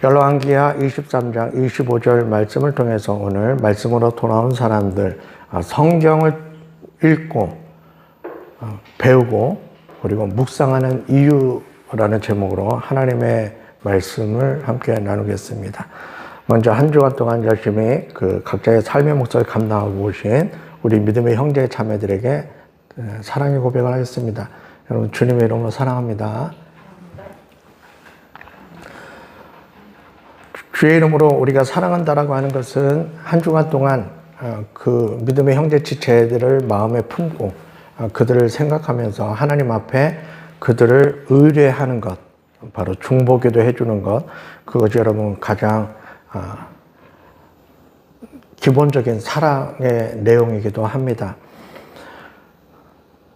열왕기하 23장 25절 말씀을 통해서 오늘 말씀으로 돌아온 사람들, 성경을 읽고 배우고 그리고 묵상하는 이유라는 제목으로 하나님의 말씀을 함께 나누겠습니다. 먼저 한 주간 동안 열심히 각자의 삶의 몫을 감당하고 오신 우리 믿음의 형제 자매들에게 사랑의 고백을 하겠습니다. 여러분, 주님의 이름으로 사랑합니다. 주의 이름으로 우리가 사랑한다라고 하는 것은 한 주간 동안 그 믿음의 형제 지체들을 마음에 품고 그들을 생각하면서 하나님 앞에 그들을 의뢰하는 것, 바로 중보기도 해주는 것, 그것이 여러분 가장 기본적인 사랑의 내용이기도 합니다.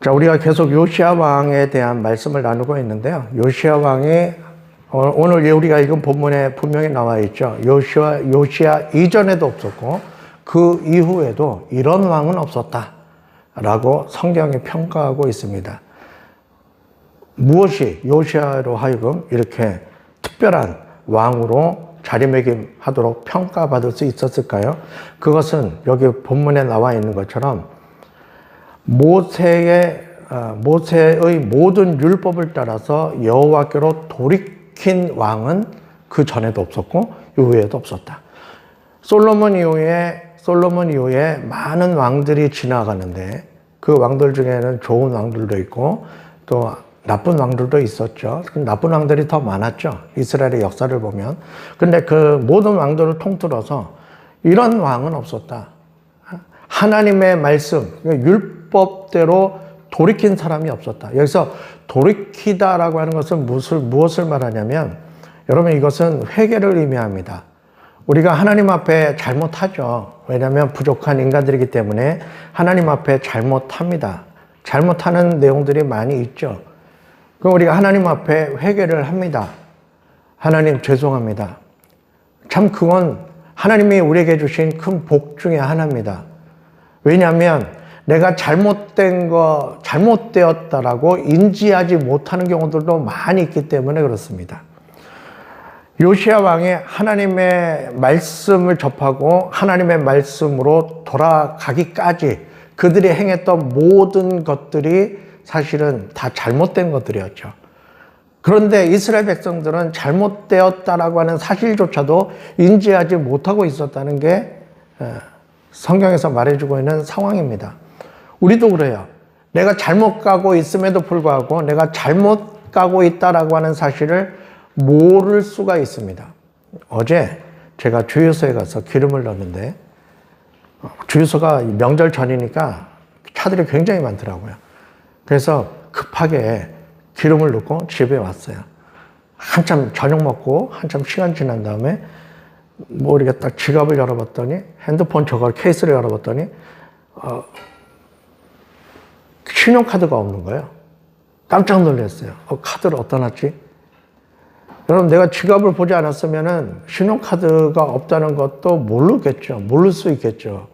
자, 우리가 계속 요시야 왕에 대한 말씀을 나누고 있는데요. 요시야 왕이 오늘 우리가 읽은 본문에 분명히 나와 있죠. 요시야 이전에도 없었고 그 이후에도 이런 왕은 없었다라고 성경이 평가하고 있습니다. 무엇이 요시야로 하여금 이렇게 특별한 왕으로 자리매김하도록 평가받을 수 있었을까요? 그것은 여기 본문에 나와 있는 것처럼 모세의 모든 율법을 따라서 여호와께로 돌이킨 왕은 그 전에도 없었고 이후에도 없었다. 솔로몬 이후에 많은 왕들이 지나가는데 그 왕들 중에는 좋은 왕들도 있고 또 나쁜 왕들도 있었죠. 나쁜 왕들이 더 많았죠. 이스라엘의 역사를 보면. 근데 그 모든 왕들을 통틀어서 이런 왕은 없었다. 하나님의 말씀, 율법대로 돌이킨 사람이 없었다. 여기서 돌이키다라고 하는 것은 무엇을 말하냐면, 여러분, 이것은 회개를 의미합니다. 우리가 하나님 앞에 잘못하죠. 왜냐하면 부족한 인간들이기 때문에 하나님 앞에 잘못합니다. 잘못하는 내용들이 많이 있죠. 그럼 우리가 하나님 앞에 회개를 합니다. 하나님 죄송합니다. 참 그건 하나님이 우리에게 주신 큰 복 중에 하나입니다. 왜냐하면 내가 잘못되었다라고 인지하지 못하는 경우들도 많이 있기 때문에 그렇습니다. 요시야 왕이 하나님의 말씀을 접하고 하나님의 말씀으로 돌아가기까지 그들이 행했던 모든 것들이 사실은 다 잘못된 것들이었죠. 그런데 이스라엘 백성들은 잘못되었다라고 하는 사실조차도 인지하지 못하고 있었다는 게 성경에서 말해주고 있는 상황입니다. 우리도 그래요. 내가 잘못 가고 있음에도 불구하고 내가 잘못 가고 있다라고 하는 사실을 모를 수가 있습니다. 어제 제가 주유소에 가서 기름을 넣었는데 주유소가 명절 전이니까 차들이 굉장히 많더라고요. 그래서 급하게 기름을 넣고 집에 왔어요. 한참 저녁 먹고 한참 시간 지난 다음에 우리가 딱 지갑을 열어봤더니 핸드폰 저걸 케이스를 열어봤더니 신용카드가 없는 거예요. 깜짝 놀랐어요. 카드를 어디다 놨지? 여러분, 내가 지갑을 보지 않았으면은 신용카드가 없다는 것도 모를 수 있겠죠.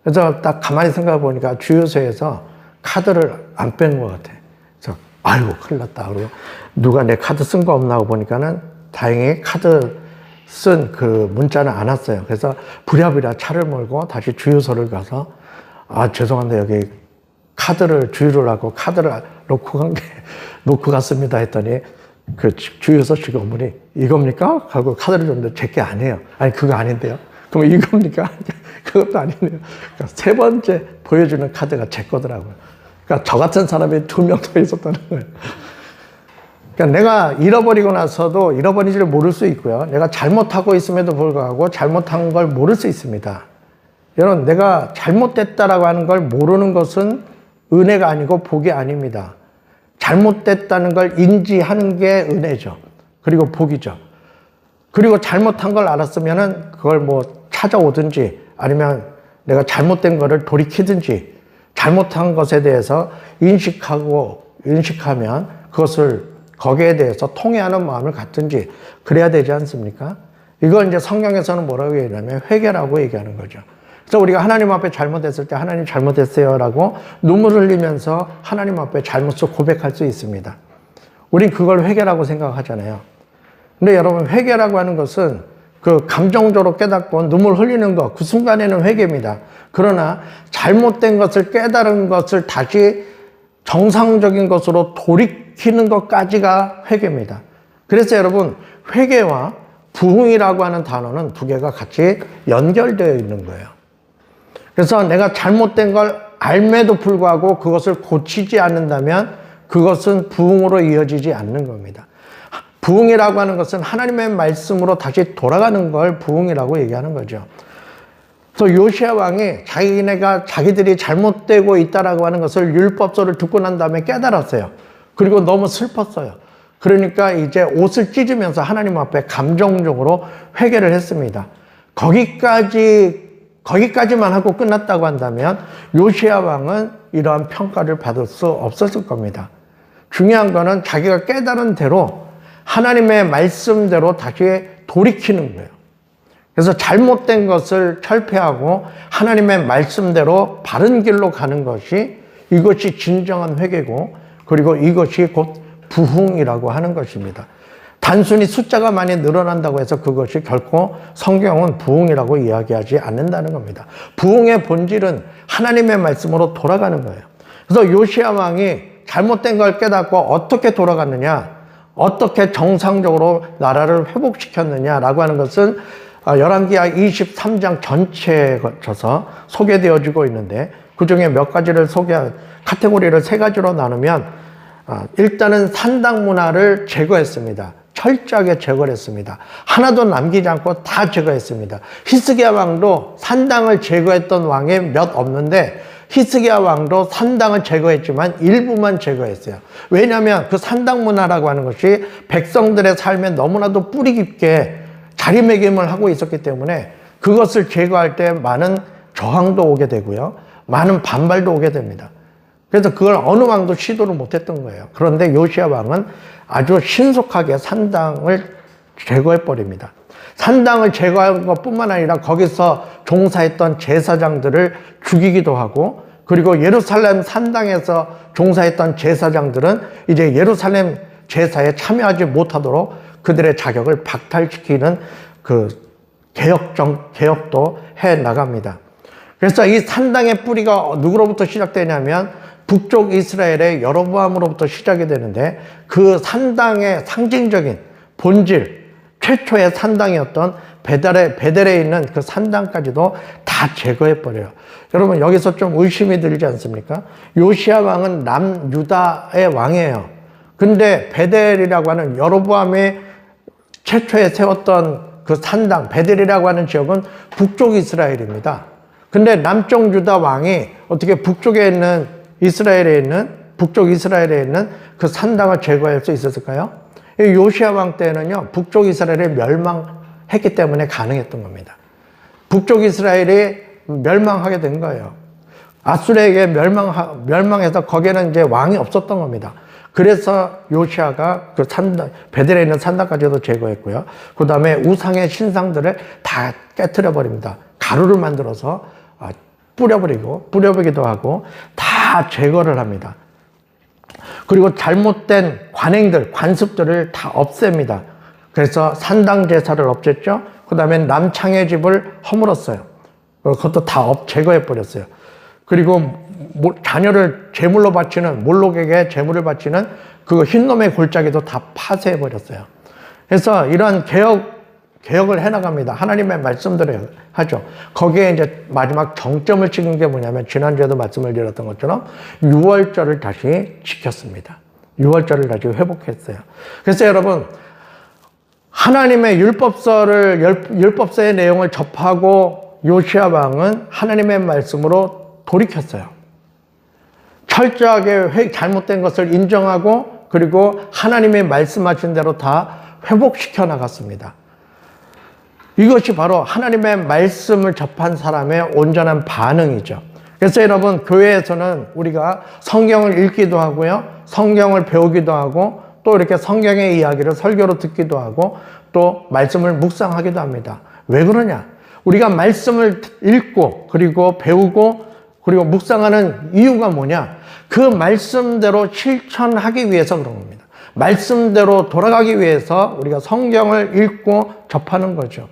그래서 딱 가만히 생각해 보니까 주유소에서 카드를 안 뺀 것 같아. 그래서 아이고 큰일 났다. 그리고 누가 내 카드 쓴 거 없나 하고 보니까는 다행히 카드 쓴 그 문자는 안 왔어요. 그래서 부랴부랴 차를 몰고 다시 주유소를 가서 죄송한데 여기 주유를 하고 카드를 놓고 갔습니다 했더니 그 주유소 직원분이 이겁니까? 하고 카드를 줬는데 제게 아니에요. 아니 그거 아닌데요. 그럼 이겁니까? 그것도 아니네요. 그러니까 세 번째 보여주는 카드가 제 거더라고요. 그러니까 저 같은 사람이 2명 더 있었다는 거예요. 그러니까 내가 잃어버리고 나서도 잃어버린 줄 모를 수 있고요. 내가 잘못하고 있음에도 불구하고 잘못한 걸 모를 수 있습니다. 여러분, 내가 잘못됐다라고 하는 걸 모르는 것은 은혜가 아니고 복이 아닙니다. 잘못됐다는 걸 인지하는 게 은혜죠. 그리고 복이죠. 그리고 잘못한 걸 알았으면은 그걸 찾아오든지 아니면 내가 잘못된 거를 돌이키든지 잘못한 것에 대해서 인식하면 거기에 대해서 통회하는 마음을 갖든지 그래야 되지 않습니까? 이걸 이제 성경에서는 뭐라고 얘기하냐면 회개라고 얘기하는 거죠. 그래서 우리가 하나님 앞에 잘못했을 때 하나님 잘못했어요라고 눈물을 흘리면서 하나님 앞에 잘못을 고백할 수 있습니다. 우린 그걸 회개라고 생각하잖아요. 근데 여러분, 회개라고 하는 것은 그 감정적으로 깨닫고 눈물 흘리는 것, 그 순간에는 회개입니다. 그러나 잘못된 것을 깨달은 것을 다시 정상적인 것으로 돌이키는 것까지가 회개입니다. 그래서 여러분, 회개와 부흥이라고 하는 단어는 두 개가 같이 연결되어 있는 거예요. 그래서 내가 잘못된 걸 알매도 불구하고 그것을 고치지 않는다면 그것은 부흥으로 이어지지 않는 겁니다. 부흥이라고 하는 것은 하나님의 말씀으로 다시 돌아가는 걸 부흥이라고 얘기하는 거죠. 그래서 요시야 왕이 자기들이 잘못되고 있다라고 하는 것을 율법서를 듣고 난 다음에 깨달았어요. 그리고 너무 슬펐어요. 그러니까 이제 옷을 찢으면서 하나님 앞에 감정적으로 회개를 했습니다. 거기까지만 하고 끝났다고 한다면 요시야 왕은 이러한 평가를 받을 수 없었을 겁니다. 중요한 거는 자기가 깨달은 대로 하나님의 말씀대로 다시 돌이키는 거예요. 그래서 잘못된 것을 철폐하고 하나님의 말씀대로 바른 길로 가는 것이, 이것이 진정한 회개고, 그리고 이것이 곧 부흥이라고 하는 것입니다. 단순히 숫자가 많이 늘어난다고 해서 그것이 결코 성경은 부흥이라고 이야기하지 않는다는 겁니다. 부흥의 본질은 하나님의 말씀으로 돌아가는 거예요. 그래서 요시야 왕이 잘못된 걸 깨닫고 어떻게 돌아갔느냐, 어떻게 정상적으로 나라를 회복시켰느냐라고 하는 것은 열왕기하 23장 전체에 거쳐서 소개되어지고 있는데, 그 중에 몇 가지를 카테고리를 세 가지로 나누면, 일단은 산당 문화를 제거했습니다. 철저하게 제거를 했습니다. 하나도 남기지 않고 다 제거했습니다. 히스기야 왕도 산당을 제거했던 왕이 몇 없는데, 히스기야 왕도 산당을 제거했지만 일부만 제거했어요. 왜냐하면 그 산당 문화라고 하는 것이 백성들의 삶에 너무나도 뿌리 깊게 자리매김을 하고 있었기 때문에 그것을 제거할 때 많은 저항도 오게 되고요, 많은 반발도 오게 됩니다. 그래서 그걸 어느 왕도 시도를 못했던 거예요. 그런데 요시야 왕은 아주 신속하게 산당을 제거해버립니다. 산당을 제거한 것뿐만 아니라 거기서 종사했던 제사장들을 죽이기도 하고, 그리고 예루살렘 산당에서 종사했던 제사장들은 이제 예루살렘 제사에 참여하지 못하도록 그들의 자격을 박탈시키는 그 개혁도 해 나갑니다. 그래서 이 산당의 뿌리가 누구로부터 시작되냐면 북쪽 이스라엘의 여로보암으로부터 시작이 되는데, 그 산당의 상징적인 본질, 최초의 산당이었던 베델에 있는 그 산당까지도 다 제거해버려요. 여러분, 여기서 좀 의심이 들지 않습니까? 요시야 왕은 남유다의 왕이에요. 근데 베델이라고 하는 여로보암이 최초에 세웠던 그 산당, 베델이라고 하는 지역은 북쪽 이스라엘입니다. 근데 남쪽 유다 왕이 어떻게 북쪽 이스라엘에 있는 그 산당을 제거할 수 있었을까요? 요시야 왕 때는요, 북쪽 이스라엘이 멸망했기 때문에 가능했던 겁니다. 북쪽 이스라엘이 멸망하게 된 거예요. 아수르에게 멸망해서 거기에는 이제 왕이 없었던 겁니다. 그래서 요시야가 그 베델에 있는 산당까지도 제거했고요. 그 다음에 우상의 신상들을 다 깨트려 버립니다. 가루를 만들어서 뿌려버리기도 하고 다 제거를 합니다. 그리고 잘못된 관습들을 다 없앱니다. 그래서 산당 제사를 없앴죠. 그 다음에 남창의 집을 허물었어요. 그것도 다 제거해 버렸어요. 그리고 자녀를 제물로 바치는, 몰록에게 제물을 바치는 그 흰놈의 골짜기도 다 파쇄해 버렸어요. 그래서 이러한 개혁을 해나갑니다. 하나님의 말씀대로 하죠. 거기에 이제 마지막 정점을 찍은 게 뭐냐면, 지난주에도 말씀을 드렸던 것처럼 6월절을 다시 지켰습니다. 6월절을 다시 회복했어요. 그래서 여러분, 하나님의 율법서의 내용을 접하고 요시야 왕은 하나님의 말씀으로 돌이켰어요. 철저하게 잘못된 것을 인정하고, 그리고 하나님의 말씀하신 대로 다 회복시켜 나갔습니다. 이것이 바로 하나님의 말씀을 접한 사람의 온전한 반응이죠. 그래서 여러분, 교회에서는 우리가 성경을 읽기도 하고요, 성경을 배우기도 하고, 또 이렇게 성경의 이야기를 설교로 듣기도 하고, 또 말씀을 묵상하기도 합니다. 왜 그러냐? 우리가 말씀을 읽고, 그리고 배우고, 그리고 묵상하는 이유가 뭐냐? 그 말씀대로 실천하기 위해서 그런 겁니다. 말씀대로 돌아가기 위해서 우리가 성경을 읽고 접하는 거죠.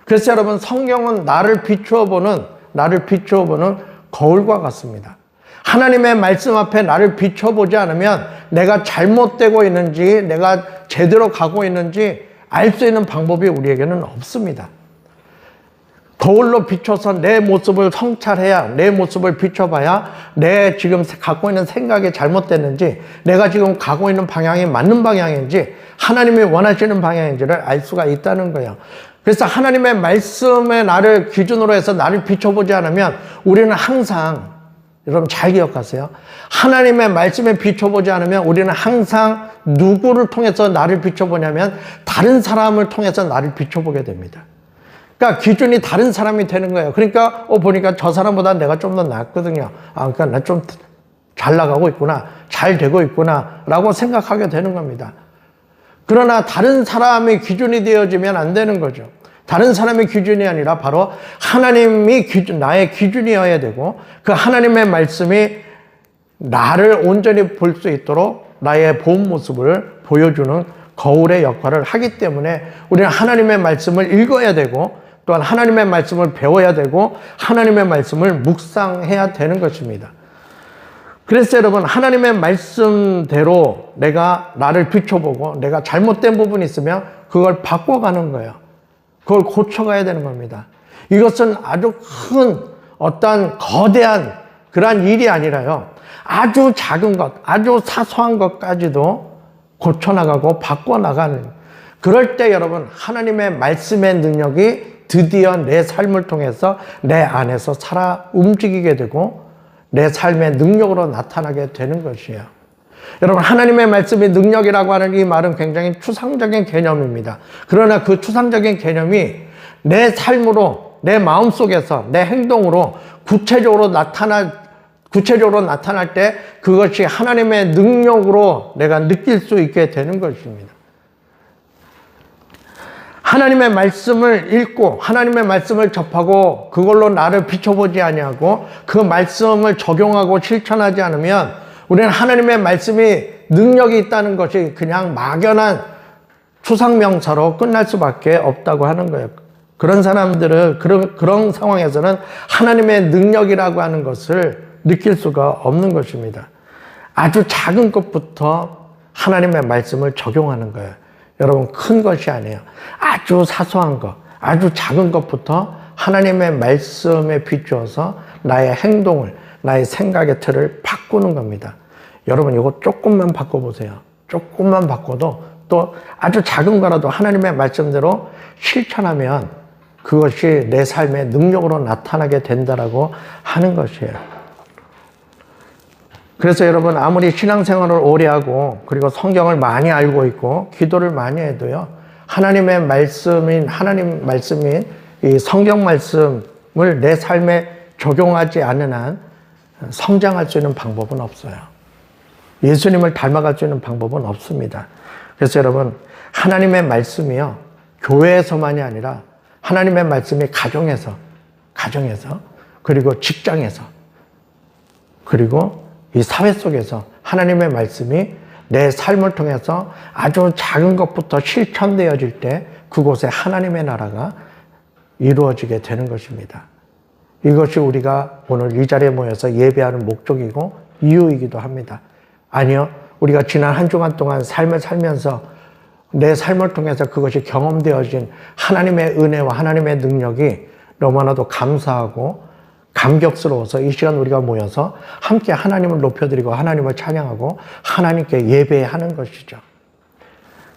그래서 여러분, 성경은 나를 비추어 보는 거울과 같습니다. 하나님의 말씀 앞에 나를 비춰보지 않으면 내가 잘못되고 있는지, 내가 제대로 가고 있는지 알 수 있는 방법이 우리에게는 없습니다. 거울로 비춰서 내 모습을 성찰해야, 내 모습을 비춰봐야 내 지금 갖고 있는 생각이 잘못됐는지, 내가 지금 가고 있는 방향이 맞는 방향인지, 하나님이 원하시는 방향인지를 알 수가 있다는 거예요. 그래서 하나님의 말씀에 나를 기준으로 해서 나를 비춰보지 않으면 우리는 항상, 여러분 잘 기억하세요. 하나님의 말씀에 비춰보지 않으면 우리는 항상 누구를 통해서 나를 비춰보냐면 다른 사람을 통해서 나를 비춰보게 됩니다. 그러니까 기준이 다른 사람이 되는 거예요. 그러니까 보니까 저 사람보다 내가 좀 더 낫거든요. 그러니까 나 좀 잘 나가고 있구나, 잘 되고 있구나 라고 생각하게 되는 겁니다. 그러나 다른 사람의 기준이 되어지면 안 되는 거죠. 다른 사람의 기준이 아니라 바로 하나님이 나의 기준이어야 되고, 그 하나님의 말씀이 나를 온전히 볼 수 있도록 나의 본 모습을 보여주는 거울의 역할을 하기 때문에 우리는 하나님의 말씀을 읽어야 되고, 또한 하나님의 말씀을 배워야 되고, 하나님의 말씀을 묵상해야 되는 것입니다. 그래서 여러분, 하나님의 말씀대로 내가 나를 비춰보고 내가 잘못된 부분이 있으면 그걸 바꿔가는 거예요. 그걸 고쳐가야 되는 겁니다. 이것은 아주 큰 어떤 거대한 그러한 일이 아니라요, 아주 작은 것, 아주 사소한 것까지도 고쳐나가고 바꿔나가는, 그럴 때 여러분, 하나님의 말씀의 능력이 드디어 내 삶을 통해서 내 안에서 살아 움직이게 되고 내 삶의 능력으로 나타나게 되는 것이에요. 여러분, 하나님의 말씀이 능력이라고 하는 이 말은 굉장히 추상적인 개념입니다. 그러나 그 추상적인 개념이 내 삶으로, 내 마음속에서, 내 행동으로 구체적으로 나타날 때 그것이 하나님의 능력으로 내가 느낄 수 있게 되는 것입니다. 하나님의 말씀을 읽고 하나님의 말씀을 접하고 그걸로 나를 비춰보지 아니하고 그 말씀을 적용하고 실천하지 않으면 우리는 하나님의 말씀이 능력이 있다는 것이 그냥 막연한 추상명사로 끝날 수밖에 없다고 하는 거예요. 그런 사람들은 그런 상황에서는 하나님의 능력이라고 하는 것을 느낄 수가 없는 것입니다. 아주 작은 것부터 하나님의 말씀을 적용하는 거예요. 여러분, 큰 것이 아니에요. 아주 사소한 것, 아주 작은 것부터 하나님의 말씀에 비추어서 나의 행동을, 나의 생각의 틀을 바꾸는 겁니다. 여러분, 이거 조금만 바꿔보세요. 조금만 바꿔도 또 아주 작은 거라도 하나님의 말씀대로 실천하면 그것이 내 삶의 능력으로 나타나게 된다라고 하는 것이에요. 그래서 여러분, 아무리 신앙생활을 오래 하고 그리고 성경을 많이 알고 있고 기도를 많이 해도요, 하나님 말씀인 이 성경 말씀을 내 삶에 적용하지 않는 한 성장할 수 있는 방법은 없어요. 예수님을 닮아갈 수 있는 방법은 없습니다. 그래서 여러분, 하나님의 말씀이요, 교회에서만이 아니라 하나님의 말씀이 가정에서 그리고 직장에서 그리고 이 사회 속에서 하나님의 말씀이 내 삶을 통해서 아주 작은 것부터 실천되어질 때 그곳에 하나님의 나라가 이루어지게 되는 것입니다. 이것이 우리가 오늘 이 자리에 모여서 예배하는 목적이고 이유이기도 합니다. 아니요, 우리가 지난 한 주간 동안 삶을 살면서 내 삶을 통해서 그것이 경험되어진 하나님의 은혜와 하나님의 능력이 너무나도 감사하고 감격스러워서 이 시간 우리가 모여서 함께 하나님을 높여드리고 하나님을 찬양하고 하나님께 예배하는 것이죠.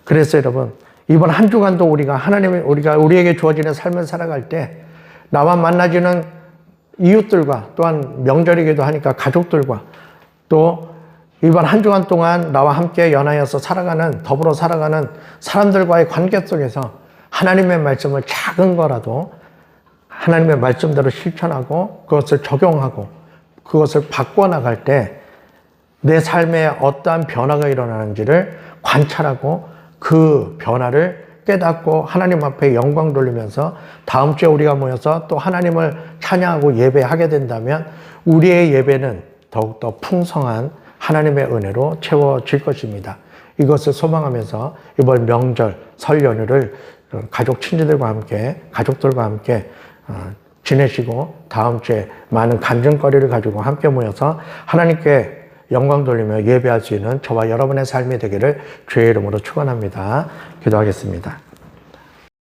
그래서 여러분, 이번 한 주간도 우리가 우리에게 주어지는 삶을 살아갈 때 나와 만나지는 이웃들과 또한 명절이기도 하니까 가족들과 또 이번 한 주간 동안 나와 함께 연하여서 더불어 살아가는 사람들과의 관계 속에서 하나님의 말씀을 작은 거라도 하나님의 말씀대로 실천하고 그것을 적용하고 그것을 바꿔나갈 때 내 삶에 어떠한 변화가 일어나는지를 관찰하고 그 변화를 깨닫고 하나님 앞에 영광 돌리면서 다음 주에 우리가 모여서 또 하나님을 찬양하고 예배하게 된다면 우리의 예배는 더욱더 풍성한 하나님의 은혜로 채워질 것입니다. 이것을 소망하면서 이번 명절, 설 연휴를 가족, 친지들과 함께, 가족들과 함께 지내시고 다음 주에 많은 간증거리를 가지고 함께 모여서 하나님께 영광 돌리며 예배할 수 있는 저와 여러분의 삶이 되기를 주의 이름으로 축원합니다. 기도하겠습니다.